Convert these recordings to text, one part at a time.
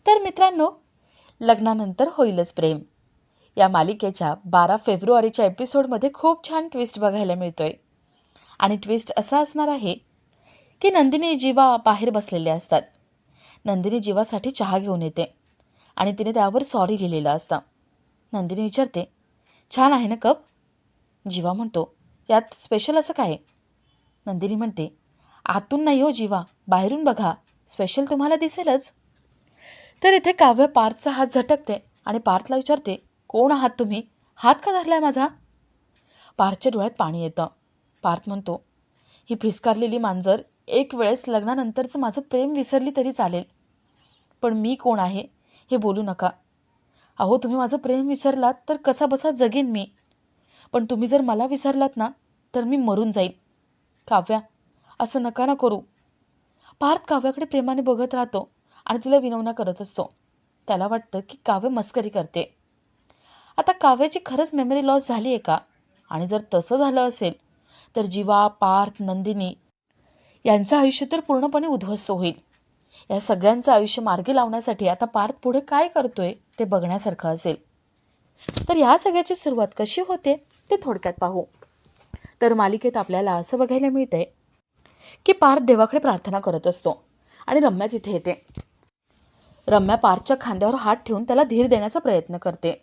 तर मित्रांनो, लग्नानंतर होईलच प्रेम या मालिकेच्या 12 फेब्रुवारीच्या एपिसोडमध्ये खूप छान ट्विस्ट बघायला मिळतोय. आणि ट्विस्ट असा असणार आहे की नंदिनी जीवा बाहेर बसलेले असतात. नंदिनी जीवासाठी चहा घेऊन येते आणि तिने त्यावर सॉरी लिहिलेलं असतं. नंदिनी विचारते, छान आहे ना कप? जीवा म्हणतो, यात स्पेशल असं काय? नंदिनी म्हणते, आतून नाही हो जीवा, बाहेरून बघा, स्पेशल तुम्हाला दिसेलच. तर इथे काव्य पार्थचा हात झटकते आणि पार्थला विचारते, कोण आहात तुम्ही? हात का धरलाय माझा? पार्थच्या डोळ्यात पाणी येतं. पार्थ म्हणतो, ही फिसकारलेली मांजर एक वेळेस लग्नानंतरचं माझं प्रेम विसरली तरी चालेल, पण मी कोण आहे हे बोलू नका. अहो, तुम्ही माझं प्रेम विसरलात तर कसा बसा जगेन मी, पण तुम्ही जर मला विसरलात ना तर मी मरून जाईल. काव्या, असं नका ना करू. पार्थ काव्याकडे प्रेमाने बघत राहतो आणि तिला विनवणा करत असतो. त्याला वाटतं की काव्य मस्करी करते. आता काव्याची खरंच मेमरी लॉस झाली आहे का? आणि जर तसं झालं असेल तर जीवा, पार्थ, नंदिनी यांचं आयुष्य तर पूर्णपणे उद्ध्वस्त होईल. या सगळ्यांचं आयुष्य मार्गी लावण्यासाठी आता पार्थ पुढे काय करतोय ते बघण्यासारखं असेल. तर या सगळ्याची सुरुवात कशी होते ते थोडक्यात पाहू. तर मालिकेत आपल्याला असं बघायला मिळतंय की पार्थ देवाकडे प्रार्थना करत असतो आणि रम्या तिथे येते. रम्या पार्थच्या खांद्यावर हात ठेवून त्याला धीर देण्याचा प्रयत्न करते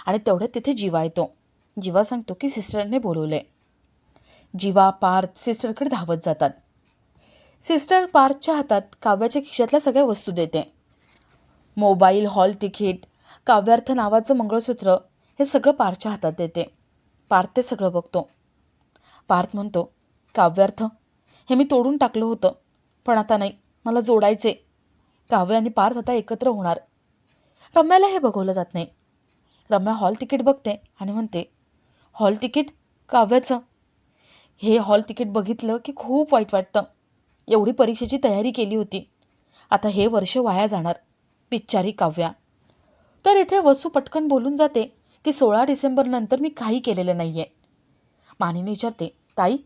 आणि तेवढ्यात तिथे जीवा येतो. जीवा सांगतो की सिस्टरने बोलवले. जीवा, पार्थ सिस्टरकडे धावत जातात. सिस्टर पार्थच्या हातात काव्याच्या खिशातल्या सगळ्या वस्तू देते. मोबाईल, हॉल तिकीट, काव्यार्थ नावाचं मंगळसूत्र हे सगळं पार्थच्या हातात देते. पार्थ ते सगळं बघतो. पार्थ म्हणतो, काव्यार्थ हे मी तोडून टाकलं होतं, पण आता नाही, मला जोडायचे. काव्य आणि पार्थ आता एकत्र होणार. रम्याला हे बघवलं जात नाही. रम्या हॉल तिकीट बघते आणि म्हणते, हॉल तिकीट काव्याचं? हे हॉल तिकीट बघितलं की खूप वाईट वाटतं. एवढी परीक्षेची तयारी केली होती, आता हे वर्ष वाया जाणार. बिचारी काव्या. तर इथे वसू पटकन बोलून जाते की 16 डिसेंबरनंतर मी काही केलेलं नाही आहे. मानिनी विचारते, ताई,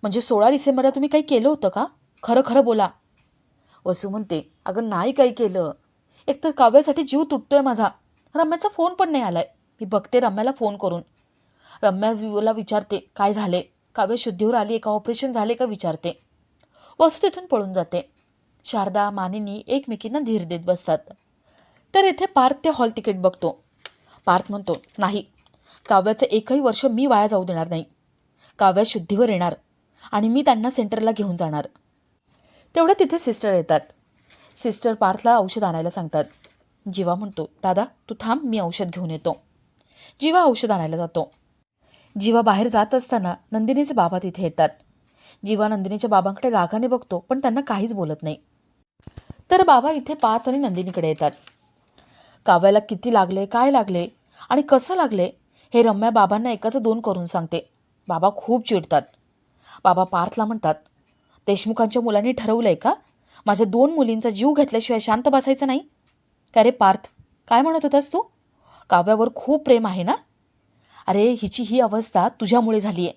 म्हणजे 16 डिसेंबरला तुम्ही काही केलं होतं का? खरं खरं बोला. वसू म्हणते, अगं नाही काही केलं. एकतर काव्यासाठी जीव तुटतोय माझा. रम्याचा फोन पण नाही आलाय. मी बघते रम्याला फोन करून. रम्याला विचारते, काय झाले? काव्य शुद्धीवर आली आहे का? ऑपरेशन झाले का विचारते. वसू तिथून पळून जाते. शारदा, मानिनी एकमेकींना धीर देत बसतात. तर इथे पार्थ ते हॉल तिकीट बघतो. पार्थ म्हणतो, नाही, काव्याचं एकही वर्ष मी वाया जाऊ देणार नाही. काव्या शुद्धीवर येणार आणि मी त्यांना सेंटरला घेऊन जाणार. तेवढं तिथे सिस्टर येतात. सिस्टर पार्थला औषध आणायला सांगतात. जीवा म्हणतो, दादा तू थांब, मी औषध घेऊन येतो. जीवा औषध आणायला जातो. जीवा बाहेर जात असताना नंदिनीचे बाबा तिथे येतात. जीवा नंदिनीच्या बाबांकडे रागाने बघतो, पण त्यांना काहीच बोलत नाही. तर बाबा इथे पार्थ आणि नंदिनीकडे येतात. काव्याला किती लागले, काय लागले आणि कसं लागले हे रम्या बाबांना एकाचं दोन करून सांगते. बाबा खूप चिडतात. बाबा पार्थला म्हणतात, देशमुखांच्या मुलांनी ठरवलंय का माझ्या 2 मुलींचा जीव घेतल्याशिवाय शांत बसायचं नाही? का रे पार्थ, काय म्हणत होतास तू? काव्यावर खूप प्रेम आहे ना? अरे हिची ही अवस्था तुझ्यामुळे झाली आहे.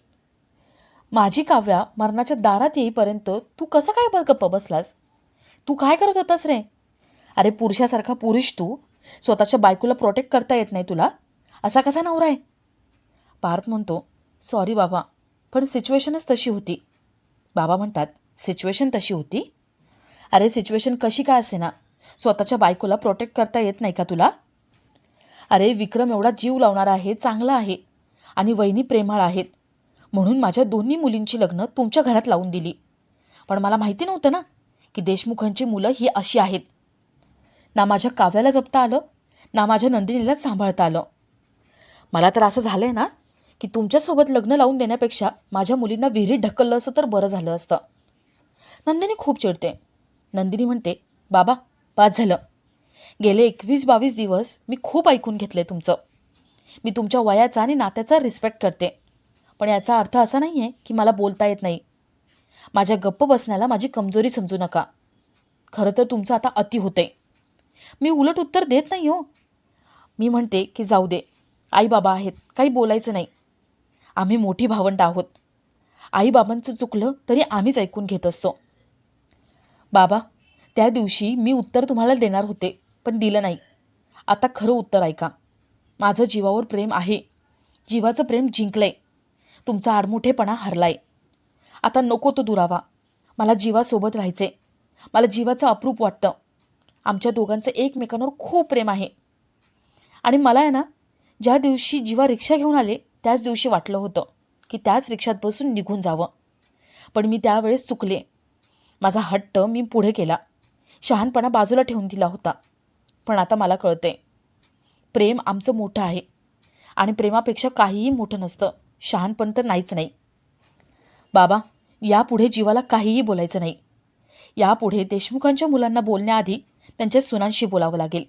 माझी काव्या मरणाच्या दारात येईपर्यंत तू कसं काय गप्प बसलास? तू काय करत होतास रे? अरे पुरुषासारखा पुरुष तू, स्वतःच्या बायकोला प्रोटेक्ट करता येत नाही तुला? असा कसा नवरा आहे? पार्थ म्हणतो, सॉरी बाबा, पण सिच्युएशनच तशी होती. बाबा म्हणतात, सिच्युएशन तशी होती? अरे सिच्युएशन कशी काय असे ना, स्वतःच्या बायकोला प्रोटेक्ट करता येत नाही का तुला? अरे विक्रम एवढा जीव लावणारा आहे, चांगला आहे आणि वहिनी प्रेमाळ आहेत, म्हणून माझ्या दोन्ही मुलींची लग्न तुमच्या घरात लावून दिली. पण मला माहिती नव्हतं ना की देशमुखांची मुलं ही अशी आहेत. ना माझ्या काव्याला जपता आलं, ना माझ्या नंदिनीलाच सांभाळता आलं. मला तर असं झालंय ना की तुमच्यासोबत लग्न लावून देण्यापेक्षा माझ्या मुलींना विहिरीत ढकललं असतं तर बरं झालं असतं. नंदिनी खूप चिडते. नंदिनी म्हणते, बाबा बाद झालं. गेले 21-22 दिवस मी खूप ऐकून घेतले तुमचं. मी तुमच्या वयाचा आणि नात्याचा रिस्पेक्ट करते, पण याचा अर्थ असा नाही आहे की मला बोलता येत नाही. माझ्या गप्प बसण्याला माझी कमजोरी समजू नका. खरं तर तुमचं आता अति होते. मी उलट उत्तर देत नाही हो. मी म्हणते की जाऊ दे, आई बाबा आहेत, काही बोलायचं नाही. आम्ही मोठी भावंड आहोत. आईबाबांचं चुकलं तरी आम्हीच ऐकून घेत असतो. बाबा, त्या दिवशी मी उत्तर तुम्हाला देणार होते, पण दिलं नाही. आता खरं उत्तर ऐका. माझं जीवावर प्रेम आहे. जीवाचं प्रेम जिंकलंय. तुमचा आडमुठेपणा हरलाय. आता नको तो दुरावा. मला जीवासोबत राहायचे. मला जीवाचं अप्रूप वाटतं. आमच्या दोघांचं एकमेकांवर खूप प्रेम आहे. आणि मला आहे ना, ज्या दिवशी जीवा रिक्षा घेऊन आले त्याच दिवशी वाटलं होतं की त्याच रिक्षात बसून निघून जावं. पण मी त्यावेळेस चुकले. माझा हट्ट मी पुढे केला. शहाणपणा बाजूला ठेवून दिला होता. पण आता मला कळतंय, प्रेम आमचं मोठं आहे आणि प्रेमापेक्षा काहीही मोठं नसतं. शहाणपण तर नाहीच नाही. बाबा, यापुढे जीवाला काहीही बोलायचं नाही. यापुढे देशमुखांच्या मुलांना बोलण्याआधी त्यांच्या सुनांशी बोलावं लागेल.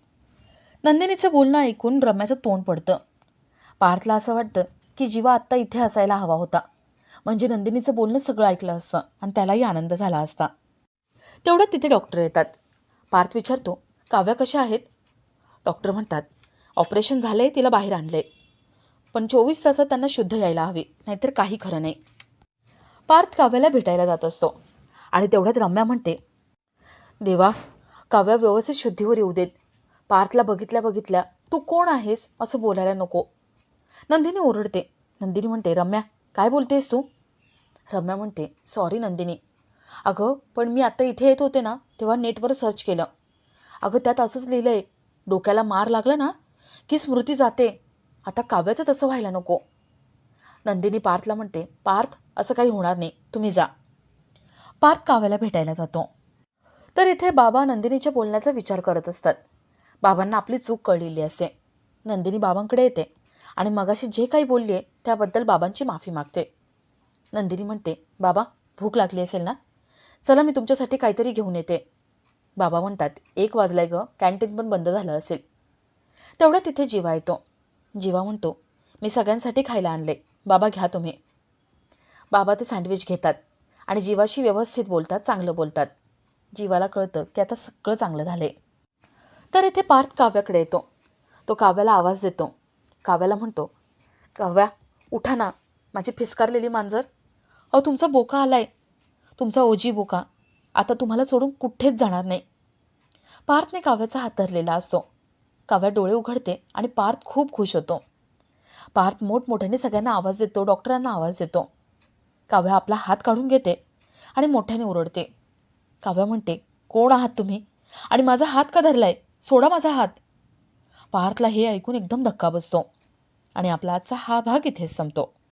नंदिनीचं बोलणं ऐकून रम्याचं तोंड पडतं. पार्थला असं वाटतं की जीवा आत्ता इथे असायला हवा होता. म्हणजे नंदिनीचं बोलणं सगळं ऐकलं असतं आणि त्यालाही आनंद झाला असता. तेवढ्यात तिथे डॉक्टर येतात. पार्थ विचारतो, काव्या कशा आहेत? डॉक्टर म्हणतात, ऑपरेशन झालंय, तिला बाहेर आणलंय. पण 24 तासात त्यांना शुद्ध यायला हवी, नाहीतर काही खरं नाही. पार्थ काव्याला भेटायला जात असतो आणि तेवढ्यात रम्या म्हणते, देवा, काव्या व्यवस्थित शुद्धीवर येऊ देत. पार्थला बघितल्या बघितल्या तू कोण आहेस असं बोलायला नको. नंदिनी ओरडते. नंदिनी म्हणते, रम्या काय बोलतेस तू? रम्या म्हणते, सॉरी नंदिनी. अगं पण मी आत्ता इथे येत होते ना, तेव्हा नेटवर सर्च केलं. अगं त्यात असंच लिहिलं आहे, डोक्याला मार लागला ना की स्मृती जाते. आता काव्याचं तसं व्हायला नको. नंदिनी पार्थला म्हणते, पार्थ असं काही होणार नाही, तुम्ही जा. पार्थ काव्याला भेटायला जातो. तर इथे बाबा नंदिनीच्या बोलण्याचा विचार करत असतात. बाबांना आपली चूक कळलेली असते. नंदिनी बाबांकडे येते आणि मगाशी जे काही बोलली आहे त्याबद्दल बाबांची माफी मागते. नंदिनी म्हणते, बाबा भूक लागली असेल ना, चला मी तुमच्यासाठी काहीतरी घेऊन येते. बाबा म्हणतात, 1 वाजलाय गं, कॅन्टीन पण बंद झालं असेल. तेवढ्या तिथे जीवा येतो. जीवा म्हणतो, मी सगळ्यांसाठी खायला आणले, बाबा घ्या तुम्ही. बाबा ते सँडविच घेतात आणि जीवाशी व्यवस्थित बोलतात, चांगलं बोलतात. जीवाला कळतं की आता सगळं चांगलं झालंय. तर इथे पार्थ काव्याकडे येतो. तो काव्याला आवाज देतो. काव्याला म्हणतो, काव्या उठा ना, माझी फिसकारलेली मांजर. अहो तुमचा बोका आलाय, तुमचा ओजी बोका. आता तुम्हाला सोडून कुठेच जाणार नाही. पार्थने काव्याचा हात धरलेला असतो. काव्या डोळे उघडते आणि पार्थ खूप खुश होतो. पार्थ मोठमोठ्याने सगळ्यांना आवाज देतो, डॉक्टरांना आवाज देतो. काव्या आपला हात काढून घेते आणि मोठ्याने ओरडते. काव्या म्हणते, कोण आहात तुम्ही आणि माझा हात का धरलाय? सोडा माझा हात. पार्थला हे ऐकून एकदम धक्का बसतो आणि आपला आजचा हा भाग इथेच संपतो.